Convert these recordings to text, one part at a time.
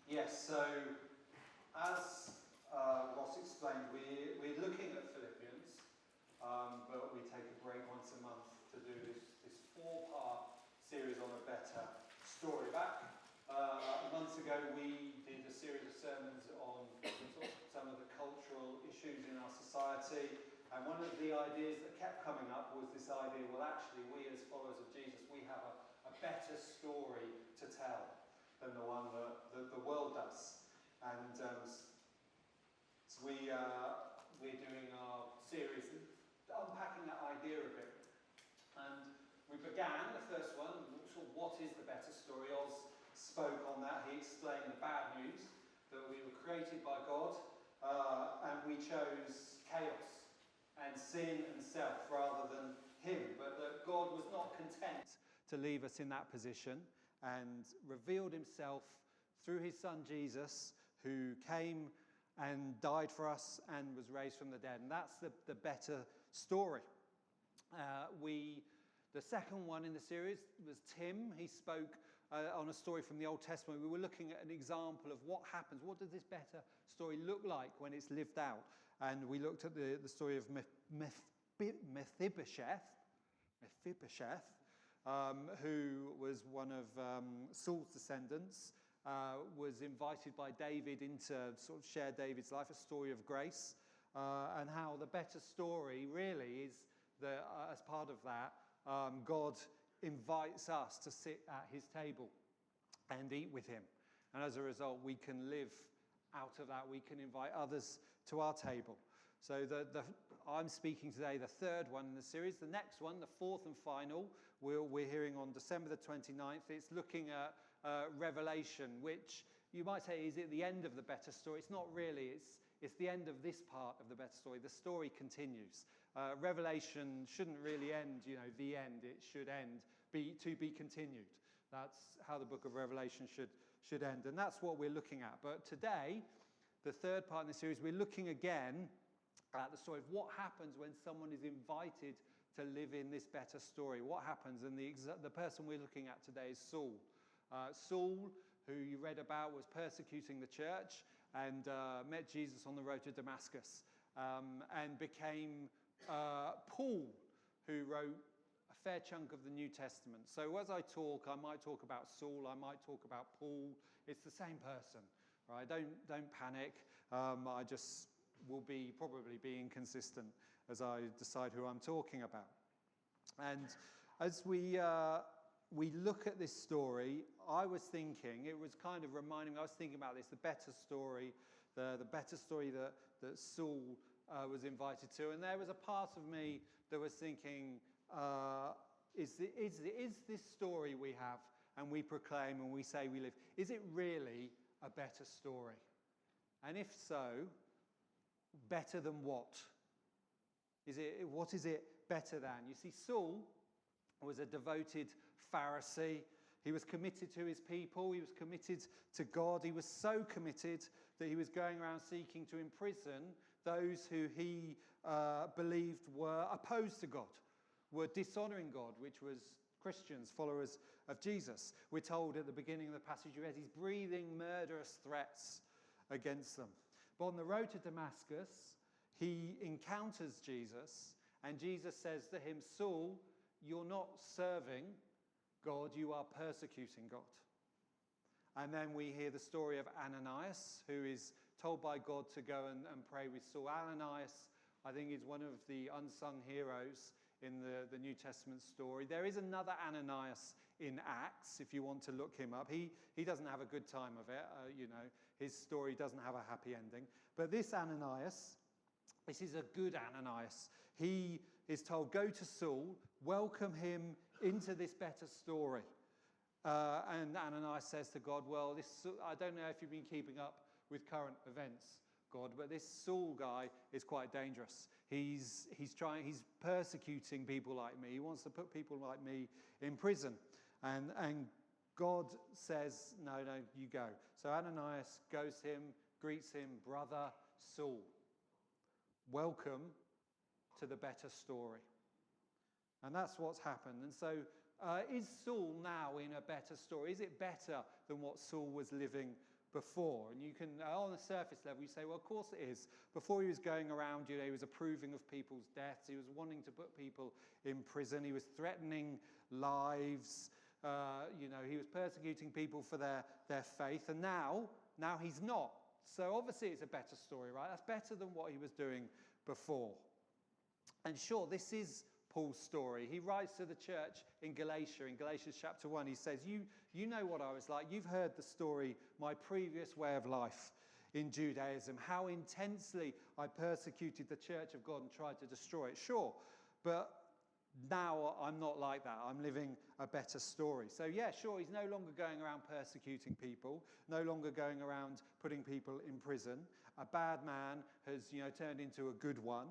Yes, so as Ross explained, we're looking at Philippians, but we take a break once a month to do this four-part series on a better story. Back months ago, we did a series of sermons on some of the cultural issues in our society, and one of the ideas that kept coming up was this idea, well, actually, we as followers of Jesus, we have a better story to tell than the one that the world does. And so we're doing our series unpacking that idea a bit. And we began, the first one, sort of what is the better story? Oz spoke on that. He explained the bad news, that we were created by God, and we chose chaos and sin and self rather than him. But that God was not content to leave us in that position and revealed himself through his son Jesus, who came and died for us and was raised from the dead. And that's the better story. The second one in the series was Tim. He spoke on a story from the Old Testament. We were looking at an example of what happens. What does this better story look like when it's lived out? And we looked at the story of Mephibosheth, who was one of Saul's descendants, was invited by David into sort of share David's life, a story of grace, and how the better story really is that as part of that, God invites us to sit at his table and eat with him. And as a result, we can live out of that. We can invite others to our table. So I'm speaking today, the third one in the series. The next one, the fourth and final, we're hearing on December the 29th. It's looking at Revelation, which you might say, is it the end of the better story? It's not really. It's the end of this part of the better story. The story continues. Revelation shouldn't really end, the end. It should end, to be continued. That's how the book of Revelation should end. And that's what we're looking at. But today, the third part in the series, we're looking again at the story of what happens when someone is invited to live in this better story. What happens? And the person we're looking at today is Saul. Saul, who you read about, was persecuting the church and met Jesus on the road to Damascus and became Paul, who wrote a fair chunk of the New Testament. So as I talk, I might talk about Saul, I might talk about Paul. It's the same person, right? Don't panic. I just will probably be inconsistent as I decide who I'm talking about. And as we look at this story, I was thinking, it was kind of reminding me, I was thinking about this, the better story, the better story that Saul was invited to. And there was a part of me that was thinking, is this story we have and we proclaim and we say we live, is it really a better story? And if so, better than what? What is it better than? You see, Saul was a devoted Pharisee. He was committed to his people. He was committed to God. He was so committed that he was going around seeking to imprison those who he believed were opposed to God, were dishonoring God, which was Christians, followers of Jesus. We're told at the beginning of the passage you read, he's breathing murderous threats against them. But on the road to Damascus, he encounters Jesus, and Jesus says to him, Saul, you're not serving God, you are persecuting God. And then we hear the story of Ananias, who is told by God to go and pray with Saul. Ananias, I think, is one of the unsung heroes in the New Testament story. There is another Ananias in Acts, if you want to look him up. He doesn't have a good time of it, his story doesn't have a happy ending. But this Ananias, this is a good Ananias. He is told, go to Saul, welcome him into this better story. And Ananias says to God, well, I don't know if you've been keeping up with current events, God, but this Saul guy is quite dangerous. He's persecuting people like me. He wants to put people like me in prison. And God says, no, you go. So Ananias goes to him, greets him, brother Saul. Welcome to the better story. And that's what's happened. And so Is Saul now in a better story? Is it better than what Saul was living before? And you can, on the surface level, you say, well, of course it is. Before he was going around, he was approving of people's deaths. He was wanting to put people in prison. He was threatening lives. He was persecuting people for their faith. And now he's not. So obviously it's a better story, right? That's better than what he was doing before. And sure, this is Paul's story. He writes to the church in Galatia. In Galatians chapter 1, he says, you know what I was like. You've heard the story, my previous way of life in Judaism, how intensely I persecuted the church of God and tried to destroy it. Sure, but now I'm not like that. I'm living a better story. So yeah, sure, he's no longer going around persecuting people, no longer going around putting people in prison. A bad man has, turned into a good one.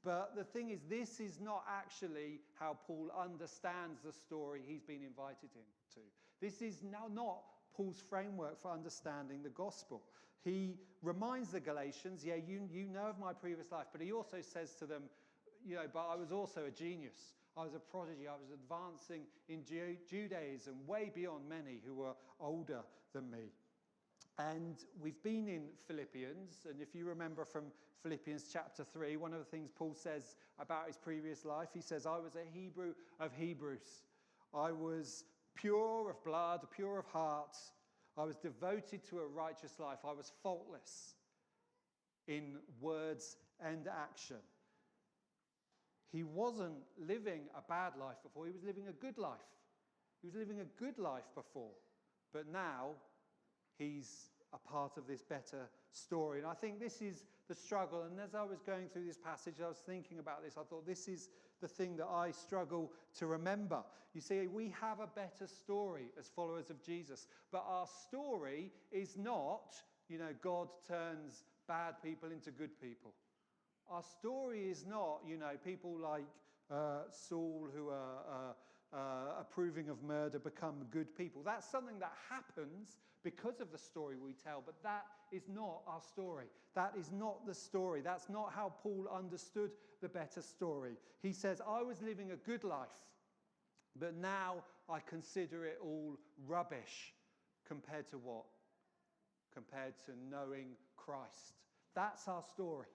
But the thing is, this is not actually how Paul understands the story he's been invited into. This is now not Paul's framework for understanding the gospel. He reminds the Galatians, yeah, you know of my previous life, but he also says to them, but I was also a genius. I was a prodigy. I was advancing in Judaism way beyond many who were older than me. And we've been in Philippians, and if you remember from Philippians chapter 3, one of the things Paul says about his previous life, he says, I was a Hebrew of Hebrews. I was pure of blood, pure of heart. I was devoted to a righteous life. I was faultless in words and action. He wasn't living a bad life before. He was living a good life. He was living a good life before. But now he's a part of this better story. And I think this is the struggle. And as I was going through this passage, I was thinking about this. I thought this is the thing that I struggle to remember. You see, we have a better story as followers of Jesus. But our story is not, God turns bad people into good people. Our story is not, people like Saul who are approving of murder become good people. That's something that happens because of the story we tell, but that is not our story. That is not the story. That's not how Paul understood the better story. He says, I was living a good life, but now I consider it all rubbish compared to what? Compared to knowing Christ. That's our story.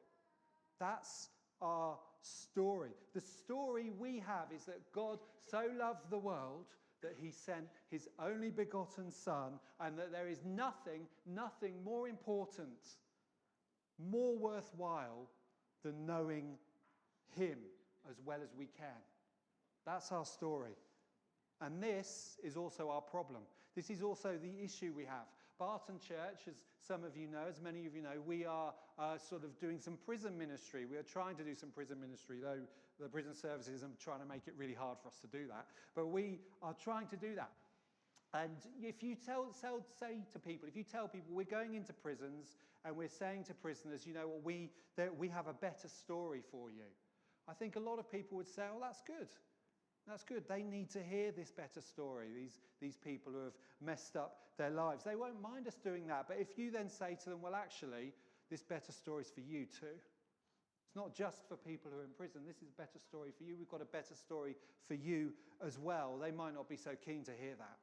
That's our story. The story we have is that God so loved the world that he sent his only begotten Son, and that there is nothing more important, more worthwhile than knowing him as well as we can. That's our story. And this is also our problem. This is also the issue we have. Barton Church, as some of you know, as many of you know, we are sort of doing some prison ministry. We are trying to do some prison ministry, though the prison services are trying to make it really hard for us to do that. But we are trying to do that. And if you say to people, if you tell people we're going into prisons and we're saying to prisoners, we have a better story for you, I think a lot of people would say, oh, that's good. That's good. They need to hear this better story, these people who have messed up their lives. They won't mind us doing that. But if you then say to them, well, actually, this better story is for you too. It's not just for people who are in prison. This is a better story for you. We've got a better story for you as well. They might not be so keen to hear that.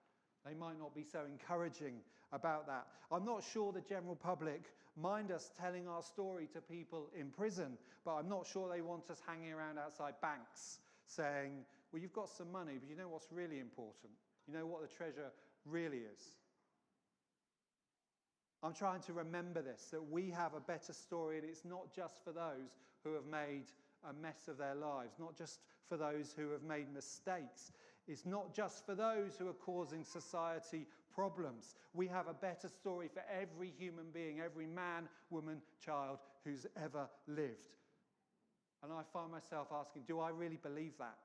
They might not be so encouraging about that. I'm not sure the general public mind us telling our story to people in prison, but I'm not sure they want us hanging around outside banks saying, well, you've got some money, but you know what's really important? You know what the treasure really is? I'm trying to remember this, that we have a better story, and it's not just for those who have made a mess of their lives, not just for those who have made mistakes. It's not just for those who are causing society problems. We have a better story for every human being, every man, woman, child who's ever lived. And I find myself asking, do I really believe that?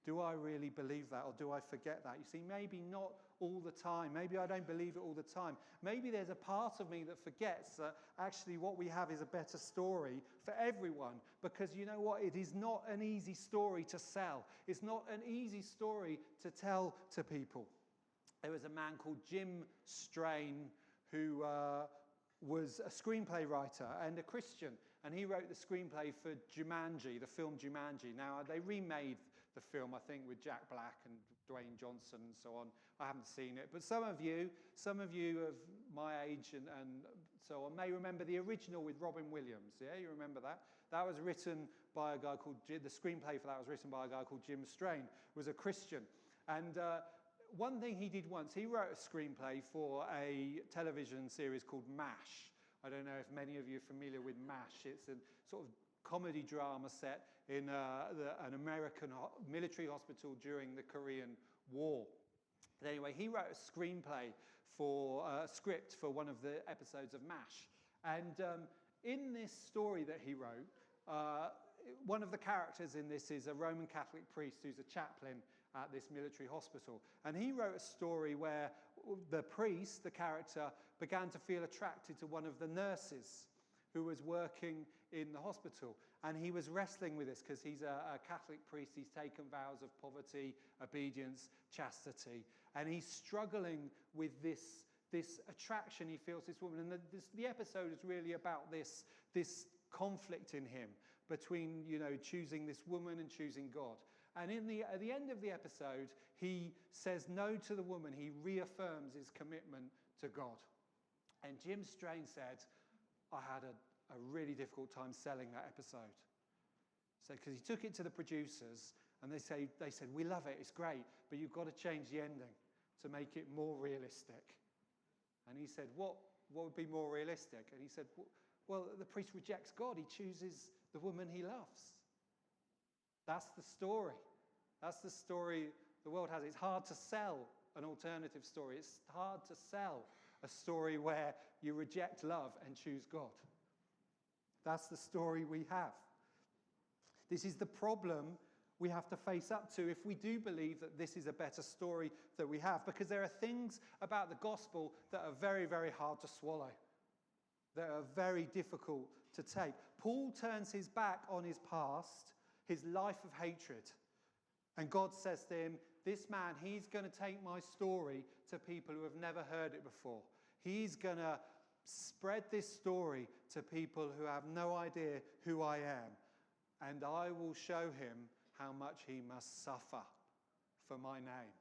Do I really believe that, or do I forget that? You see, maybe not all the time. Maybe I don't believe it all the time. Maybe there's a part of me that forgets that actually what we have is a better story for everyone. Because you know what? It is not an easy story to sell. It's not an easy story to tell to people. There was a man called Jim Strain who was a screenplay writer and a Christian. And he wrote the screenplay for Jumanji, the film Jumanji. Now, they remade the film, I think, with Jack Black and Dwayne Johnson and so on. I haven't seen it, but some of you of my age and so on may remember the original with Robin Williams. Yeah, you remember that? That was written by a guy called, the screenplay for that was written by a guy called Jim Strain, who was a Christian. And one thing he did once, he wrote a screenplay for a television series called MASH. I don't know if many of you are familiar with MASH. It's a sort of comedy drama set in an American military hospital during the Korean War. But anyway, he wrote a screenplay for a script for one of the episodes of MASH. And in this story that he wrote, one of the characters in this is a Roman Catholic priest who's a chaplain at this military hospital. And he wrote a story where the priest, the character, began to feel attracted to one of the nurses who was working in the hospital. And he was wrestling with this because he's a Catholic priest. He's taken vows of poverty, obedience, chastity. And he's struggling with this attraction he feels this woman. And the episode is really about this conflict in him between, choosing this woman and choosing God. And at the end of the episode, he says no to the woman. He reaffirms his commitment to God. And Jim Strain said, I had a really difficult time selling that episode. So, because he took it to the producers, and they said, we love it, it's great, but you've got to change the ending to make it more realistic. And he said, what would be more realistic? And he said, well, the priest rejects God. He chooses the woman he loves. That's the story. That's the story the world has. It's hard to sell an alternative story. It's hard to sell a story where you reject love and choose God. That's the story we have. This is the problem we have to face up to if we do believe that this is a better story that we have, because there are things about the gospel that are very, very hard to swallow, that are very difficult to take. Paul turns his back on his past, his life of hatred, and God says to him, this man, he's going to take my story to people who have never heard it before. He's going to spread this story to people who have no idea who I am. And I will show him how much he must suffer for my name.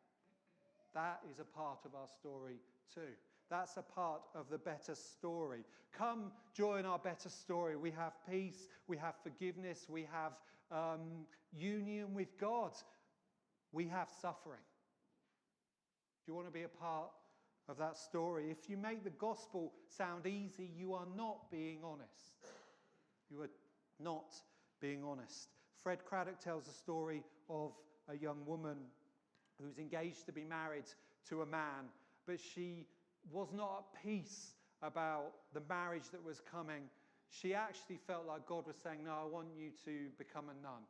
That is a part of our story too. That's a part of the better story. Come join our better story. We have peace, we have forgiveness, we have union with God. We have suffering. Do you want to be a part of that story? If you make the gospel sound easy, you are not being honest. You are not being honest. Fred Craddock tells the story of a young woman who's engaged to be married to a man, but she was not at peace about the marriage that was coming. She actually felt like God was saying, no, I want you to become a nun.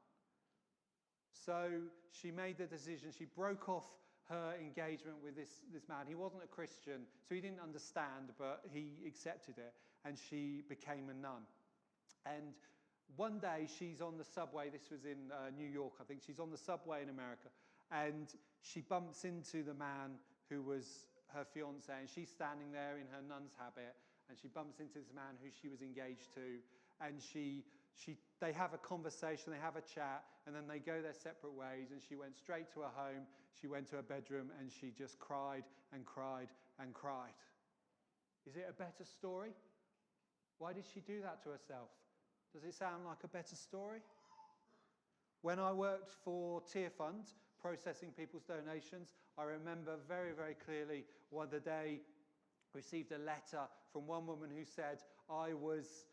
So she made the decision. She broke off her engagement with this man. He wasn't a Christian, so he didn't understand, but he accepted it, and she became a nun. And one day she's on the subway. This was in New York, I think. She's on the subway in America, and she bumps into the man who was her fiance, and she's standing there in her nun's habit, and she bumps into this man who she was engaged to, and they have a conversation, they have a chat, and then they go their separate ways. And she went straight to her home, she went to her bedroom, and she just cried and cried and cried. Is it a better story? Why did she do that to herself? Does it sound like a better story? When I worked for Tear Fund, processing people's donations, I remember very, very clearly the day I received a letter from one woman who said, I was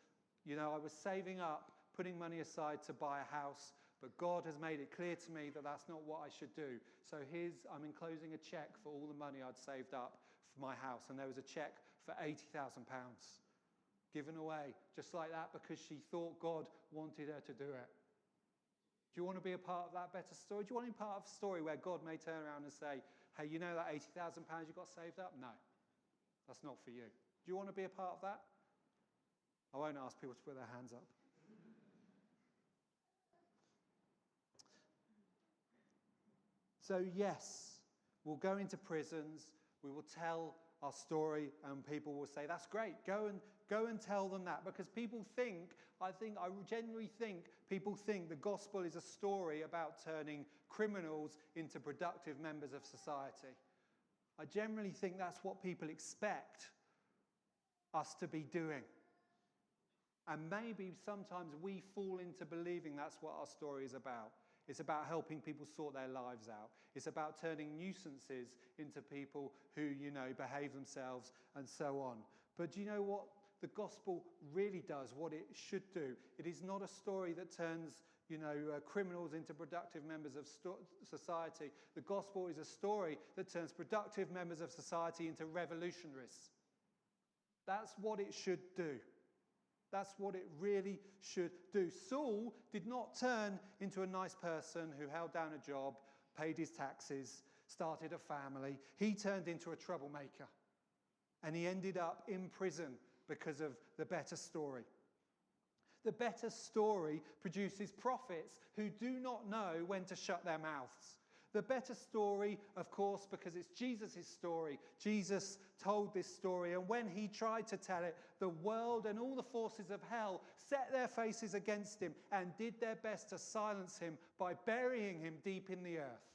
saving up, putting money aside to buy a house, but God has made it clear to me that that's not what I should do. So I'm enclosing a cheque for all the money I'd saved up for my house. And there was a cheque for £80,000 given away, just like that, because she thought God wanted her to do it. Do you want to be a part of that better story? Do you want to be part of a story where God may turn around and say, hey, you know that £80,000 you got saved up? No, that's not for you. Do you want to be a part of that? I won't ask people to put their hands up. So yes, we'll go into prisons, we will tell our story, and people will say, that's great, go Go and tell them that, because people think, I genuinely think people think the gospel is a story about turning criminals into productive members of society. I generally think that's what people expect us to be doing. And maybe sometimes we fall into believing that's what our story is about. It's about helping people sort their lives out. It's about turning nuisances into people who, behave themselves and so on. But do you know what the gospel really does, what it should do? It is not a story that turns, criminals into productive members of society. The gospel is a story that turns productive members of society into revolutionaries. That's what it should do. That's what it really should do. Saul did not turn into a nice person who held down a job, paid his taxes, started a family. He turned into a troublemaker. And he ended up in prison because of the better story. The better story produces prophets who do not know when to shut their mouths. The better story, of course, because it's Jesus' story. Jesus told this story, and when he tried to tell it, the world and all the forces of hell set their faces against him and did their best to silence him by burying him deep in the earth.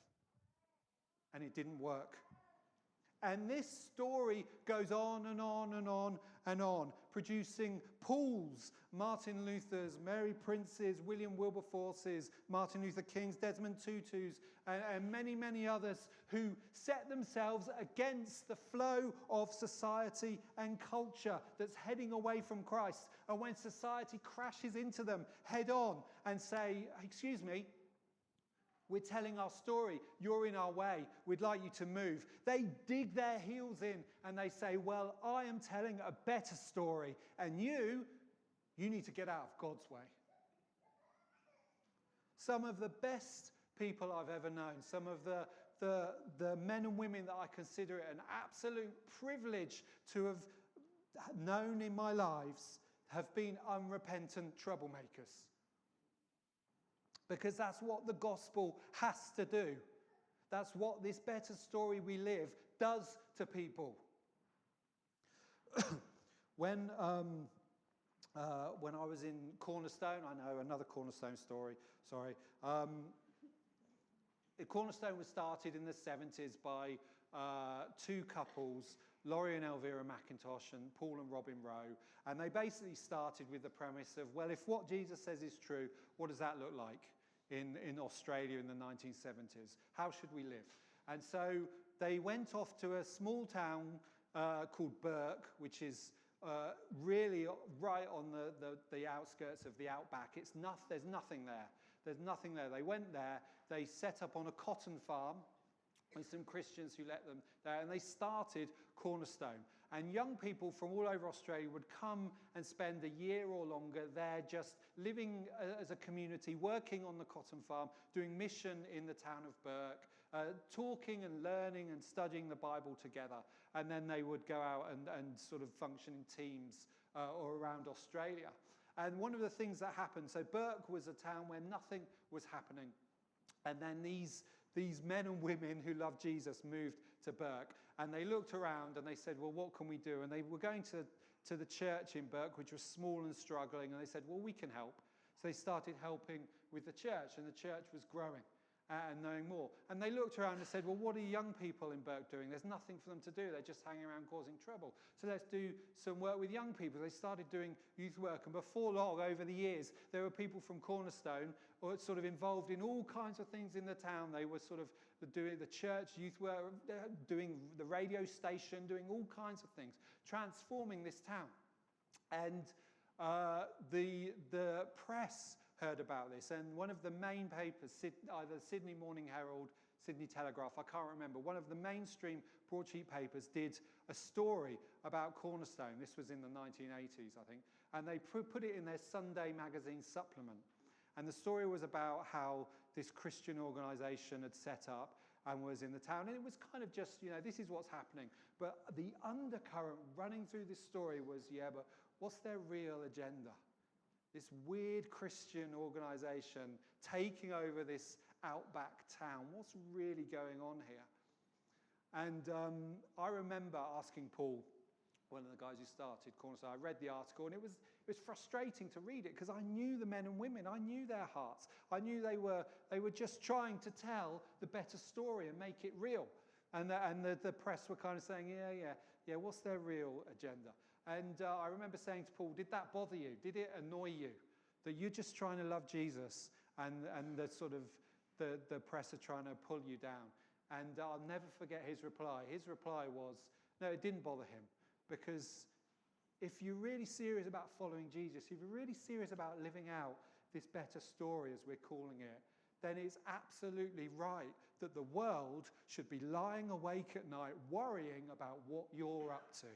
And it didn't work. And this story goes on and on and on and on, producing Pauls, Martin Luthers, Mary Princes, William Wilberforces, Martin Luther Kings, Desmond Tutus, and many, many others who set themselves against the flow of society and culture that's heading away from Christ. And when society crashes into them head on and say, excuse me, we're telling our story, you're in our way, we'd like you to move. They dig their heels in and they say, well, I am telling a better story, and you need to get out of God's way. Some of the best people I've ever known, some of the men and women that I consider it an absolute privilege to have known in my lives, have been unrepentant troublemakers. Because that's what the gospel has to do. That's what this better story we live does to people. When I was in Cornerstone, I know another Cornerstone story, sorry. Cornerstone was started in the 70s by two couples, Laurie and Elvira McIntosh and Paul and Robin Rowe. And they basically started with the premise of, well, if what Jesus says is true, what does that look like in Australia in the 1970s? How should we live? And so they went off to a small town called Burke, which is really right on the outskirts of the outback. There's nothing there. There's nothing there. They went there. They set up on a cotton farm with some Christians who let them there, and they started Cornerstone. And young people from all over Australia would come and spend a year or longer there, just living as a community, working on the cotton farm, doing mission in the town of Burke, talking and learning and studying the Bible together. And then they would go out and sort of function in teams or around Australia. And one of the things that happened, so Burke was a town where nothing was happening. And then these men and women who loved Jesus moved to Burke, and they looked around and they said, well, what can we do? And they were going to the church in Burke, which was small and struggling, and they said, well, we can help. So they started helping with the church, and the church was growing and knowing more. And they looked around and said, well, what are young people in Burke doing? There's nothing for them to do. They're just hanging around causing trouble. So let's do some work with young people. They started doing youth work, and before long, over the years, there were people from Cornerstone sort of involved in all kinds of things in the town. They were sort of doing the church youth work, doing the radio station, doing all kinds of things, transforming this town. And the press heard about this, and one of the main papers, either Sydney Morning Herald, Sydney Telegraph, I can't remember, one of the mainstream broadsheet papers did a story about Cornerstone. This was in the 1980s, I think, and they put it in their Sunday magazine supplement. And the story was about how this Christian organisation had set up and was in the town. And it was kind of just, this is what's happening. But the undercurrent running through this story was, yeah, but what's their real agenda? This weird Christian organisation taking over this outback town. What's really going on here? And I remember asking Paul one of the guys who started Cornerstone. I read the article, and it was frustrating to read it because I knew the men and women. I knew their hearts. I knew they were just trying to tell the better story and make it real. And the press were kind of saying, yeah, what's their real agenda? And I remember saying to Paul, did that bother you? Did it annoy you that you're just trying to love Jesus and the sort of the press are trying to pull you down? And I'll never forget his reply. His reply was, no, it didn't bother him. Because if you're really serious about following Jesus, if you're really serious about living out this better story, as we're calling it, then it's absolutely right that the world should be lying awake at night worrying about what you're up to.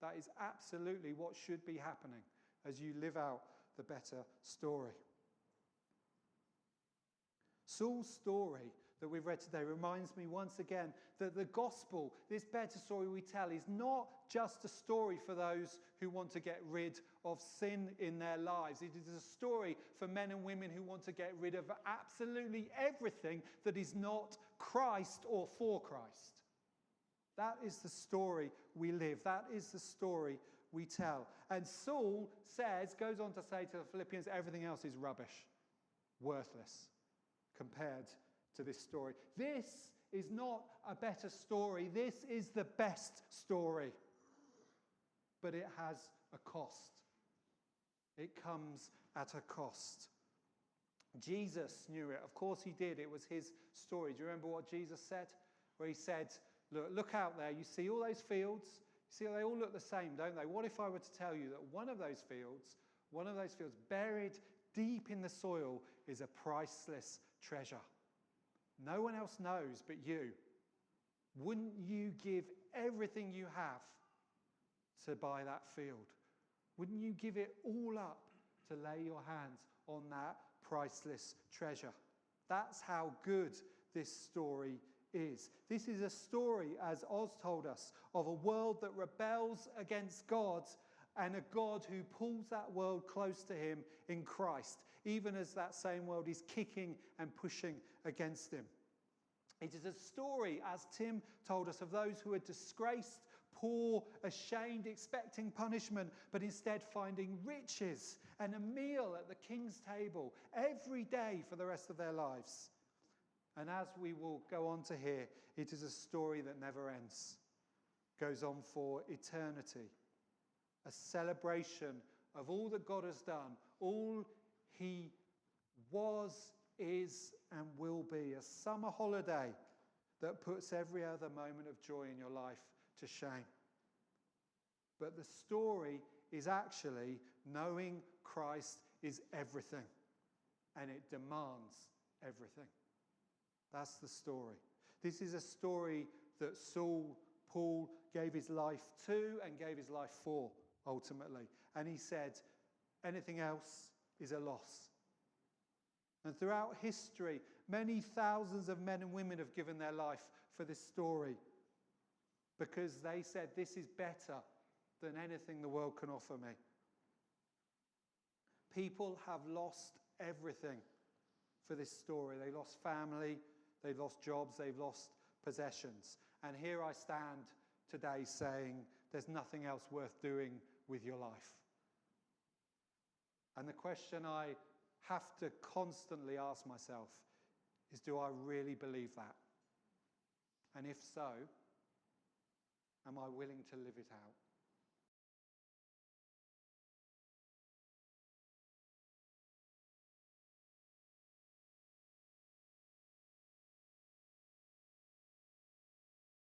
That is absolutely what should be happening as you live out the better story. Saul's story that we've read today reminds me once again that the gospel, this better story we tell, is not just a story for those who want to get rid of sin in their lives. It is a story for men and women who want to get rid of absolutely everything that is not Christ or for Christ. That is the story we live. That is the story we tell. And Saul goes on to say to the Philippians, everything else is rubbish, worthless compared to this story. This is not a better story. This is the best story. But it has a cost. It comes at a cost. Jesus knew it. Of course he did. It was his story. Do you remember what Jesus said? Where he said, look out there. You see all those fields? You see, they all look the same, don't they? What if I were to tell you that one of those fields buried deep in the soil is a priceless treasure? No one else knows but you. Wouldn't you give everything you have to buy that field? Wouldn't you give it all up to lay your hands on that priceless treasure? That's how good this story is. This is a story, as Oz told us, of a world that rebels against God and a God who pulls that world close to him in Christ, even as that same world is kicking and pushing against him. It is a story, as Tim told us, of those who are disgraced, poor, ashamed, expecting punishment, but instead finding riches and a meal at the king's table every day for the rest of their lives. And as we will go on to hear, it is a story that never ends, goes on for eternity. A celebration of all that God has done, all he was, is, and will be. A summer holiday that puts every other moment of joy in your life to shame. But the story is actually knowing Christ is everything, and it demands everything. That's the story. This is a story that Paul gave his life to and gave his life for, ultimately. And he said, anything else is a loss. And throughout history, many thousands of men and women have given their life for this story because they said, this is better than anything the world can offer me. People have lost everything for this story. They lost family, they've lost jobs, they've lost possessions. And here I stand today saying there's nothing else worth doing with your life. And the question I have to constantly ask myself is, do I really believe that? And if so, am I willing to live it out?